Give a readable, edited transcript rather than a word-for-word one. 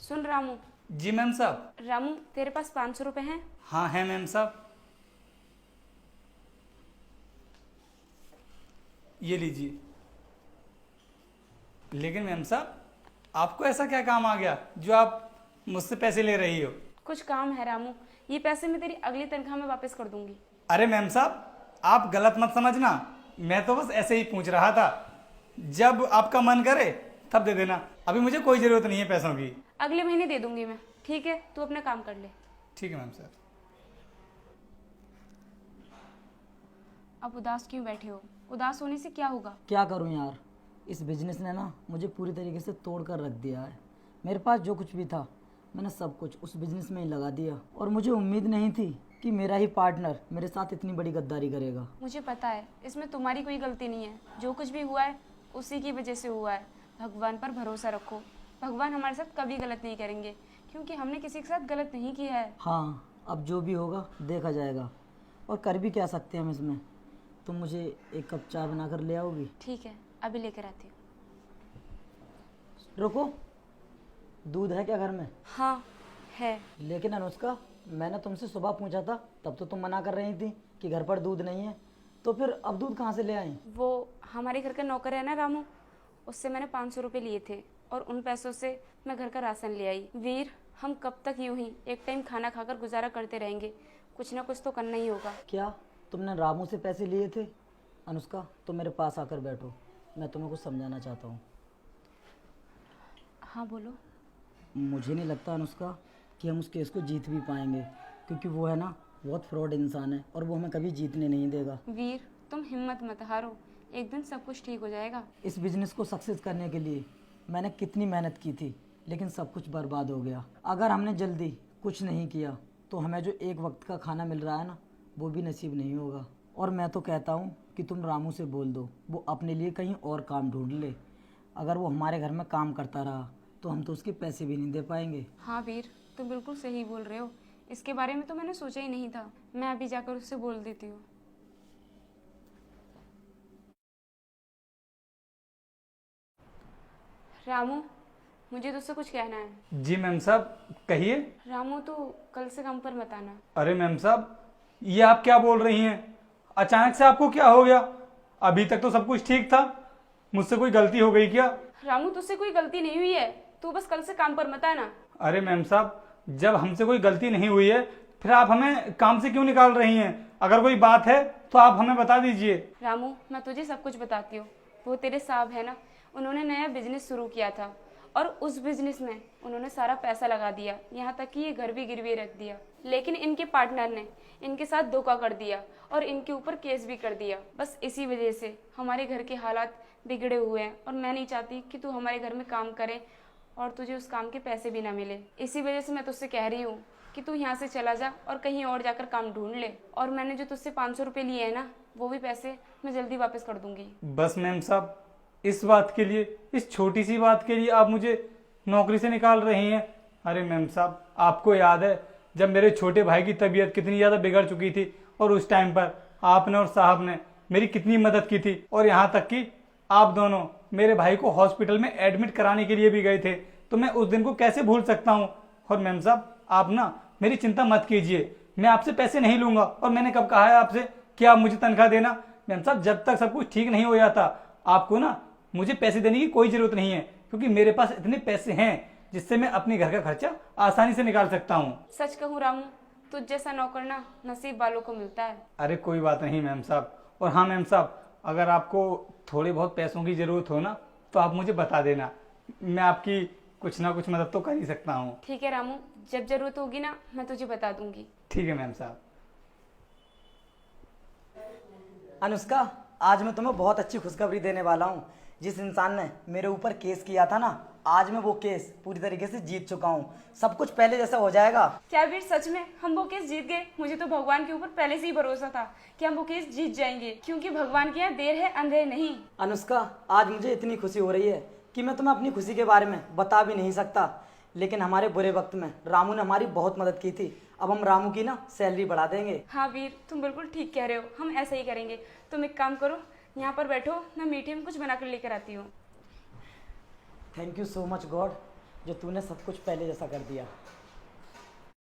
सुन रामू। जी ma'am साहब। रामू तेरे पास 500 रुपए हैं? हाँ है मैम साहब, ये लीजिए। लेकिन मैम साहब, आपको ऐसा क्या काम आ गया जो आप मुझसे पैसे ले रही हो? कुछ काम है रामू, ये पैसे मैं तेरी अगली तनख्वाह में वापस कर दूंगी। अरे मैम साहब, आप गलत मत समझना, मैं तो बस ऐसे ही पूछ रहा था। जब आपका मन करे तब दे देना, अभी मुझे कोई ज़रूरत नहीं है पैसों की। अगले महीने दे दूंगी मैं, ठीक है? तू अपना काम कर ले। ठीक है मैम साहब। अब उदास क्यों बैठे हो? उदास होने से क्या होगा? क्या करूं यार, इस बिजनेस ने ना मुझे पूरी तरीके से तोड़ कर रख दिया है। मेरे पास जो कुछ भी था मैंने सब कुछ उस बिजनेस में ही लगा दिया, और मुझे उम्मीद नहीं थी कि मेरा ही पार्टनर मेरे साथ इतनी बड़ी गद्दारी करेगा। मुझे पता है इसमें तुम्हारी कोई गलती नहीं है, जो कुछ भी हुआ है उसी की वजह से हुआ है। भगवान पर भरोसा रखो, भगवान हमारे साथ कभी गलत नहीं करेंगे, क्योंकि हमने किसी के साथ गलत नहीं किया है। हाँ, अब जो भी होगा देखा जाएगा, और कर भी क्या सकते हैं हम इसमें। तुम मुझे एक कप चाय बना कर ले आओगी? ठीक है, अभी लेकर आती हूँ। रुको, दूध है क्या घर में? हाँ है। लेकिन अनुष्का, मैंने तुमसे सुबह पूछा था, तब तो तुम मना कर रही थी कि घर पर दूध नहीं है, तो फिर अब दूध कहाँ से ले आई? वो हमारे घर का नौकर है ना रामू, उससे मैंने 500 रुपये लिए थे और उन पैसों से मैं घर का राशन ले आई। वीर, हम कब तक यूं ही एक टाइम खाना खाकर गुजारा करते रहेंगे? कुछ ना कुछ तो करना ही होगा। क्या तुमने रामू से पैसे लिए थे? अनुष्का, तुम मेरे पास आकर बैठो, मैं तुम्हें कुछ समझाना चाहता हूँ। हाँ बोलो। मुझे नहीं लगता अनुष्का कि हम उस केस को जीत भी पाएंगे, क्योंकि वो है ना बहुत फ्रॉड इंसान है, और वो हमें कभी जीतने नहीं देगा। वीर, तुम हिम्मत मत हारो, एक दिन सब कुछ ठीक हो जाएगा। इस बिजनेस को सक्सेस करने के लिए मैंने कितनी मेहनत की थी, लेकिन सब कुछ बर्बाद हो गया। अगर हमने जल्दी कुछ नहीं किया तो हमें जो एक वक्त का खाना मिल रहा है ना, वो भी नसीब नहीं होगा। और मैं तो कहता हूँ कि तुम रामू से बोल दो, वो अपने लिए कहीं और काम ढूंढ ले। अगर वो हमारे घर में काम करता रहा तो हम तो उसके पैसे भी नहीं दे पाएंगे। हाँ वीर, तुम बिल्कुल सही बोल रहे हो, इसके बारे में तो मैंने सोचा ही नहीं था। मैं अभी जाकर उससे बोल देती हूँ। रामू, मुझे तुझसे कुछ कहना है। जी मैम साहब, कहिए। रामू, तू कल से काम पर मत आना। अरे मैम साहब, ये आप क्या बोल रही हैं? अचानक से आपको क्या हो गया? अभी तक तो सब कुछ ठीक था, मुझसे कोई गलती हो गई क्या? रामू, तुझसे कोई गलती नहीं हुई है, तू बस कल से काम पर मत आना। अरे मैम साहब, जब हमसे कोई गलती नहीं हुई है फिर आप हमें काम से क्यों निकाल रही हैं? अगर कोई बात है तो आप हमें बता दीजिए। रामू, मैं तुझे सब कुछ बताती हूँ। वो तेरे साहब है ना, उन्होंने नया बिजनेस शुरू किया था और उस बिजनेस में उन्होंने सारा पैसा लगा दिया, यहाँ तक कि ये घर भी गिरवी रख दिया। लेकिन इनके पार्टनर ने इनके साथ धोखा कर दिया और इनके ऊपर केस भी कर दिया। बस इसी वजह से हमारे घर के हालात बिगड़े हुए हैं, और मैं नहीं चाहती कि तू हमारे घर में काम करे और तुझे उस काम के पैसे भी ना मिले। इसी वजह से मैं तुझसे कह रही हूँ कि तू यहाँ से चला जा और कहीं और जाकर काम ढूंढ ले। और मैंने जो तुझसे 500 रुपये लिए हैं ना, वो भी पैसे मैं जल्दी वापस कर दूंगी। बस मैम साहब, इस बात के लिए, इस छोटी सी बात के लिए आप मुझे नौकरी से निकाल रही हैं? अरे मैम साहब, आपको याद है जब मेरे छोटे भाई की तबीयत कितनी ज़्यादा बिगड़ चुकी थी, और उस टाइम पर आपने और साहब ने मेरी कितनी मदद की थी, और यहाँ तक कि आप दोनों मेरे भाई को हॉस्पिटल में एडमिट कराने के लिए भी गए थे। तो मैं उस दिन को कैसे भूल सकता हूँ? और मैम साहब, आप ना मेरी चिंता मत कीजिए, मैं आपसे पैसे नहीं लूंगा। और मैंने कब कहा है आपसे कि आप मुझे तनख्वाह देना? मैम साहब, जब तक सब कुछ ठीक नहीं हो जाता आपको ना मुझे पैसे देने की कोई ज़रूरत नहीं है, क्योंकि मेरे पास इतने पैसे हैं जिससे मैं अपने घर का खर्चा आसानी से निकाल सकता हूँ। सच कहूँ रामू, तुझ जैसा नौकर ना नसीब वालों को मिलता है। अरे कोई बात नहीं मैम साहब। और हाँ मैम साहब, अगर आपको थोड़े बहुत पैसों की ज़रूरत हो ना तो आप मुझे बता देना, मैं आपकी कुछ ना कुछ मदद तो कर ही सकता हूँ। ठीक है रामू, जब जरूरत होगी ना मैं तुझे बता दूंगी। ठीक है मैम साहब। अनुष्का, आज मैं तुम्हें बहुत अच्छी खुशखबरी देने वाला हूँ। जिस इंसान ने मेरे ऊपर केस किया था ना, आज मैं वो केस पूरी तरीके से जीत चुका हूँ। सब कुछ पहले जैसा हो जाएगा। क्या वीर, सच में हम वो केस जीत गए? मुझे तो भगवान के ऊपर पहले से ही भरोसा था कि हम वो केस जीत जाएंगे, क्योंकि भगवान के यहाँ देर है अंधेर नहीं। अनुष्का, आज मुझे इतनी खुशी हो रही है कि मैं तुम्हें अपनी खुशी के बारे में बता भी नहीं सकता। लेकिन हमारे बुरे वक्त में रामू ने हमारी बहुत मदद की थी। अब हम रामू की ना सैलरी बढ़ा देंगे। हाँ वीर, तुम बिल्कुल ठीक कह रहे हो, हम ऐसा ही करेंगे। तुम एक काम करो, यहाँ पर बैठो, मैं मीठे में कुछ बना कर लेकर आती हूँ। Thank you so much God, जो तूने सब कुछ पहले जैसा कर दिया।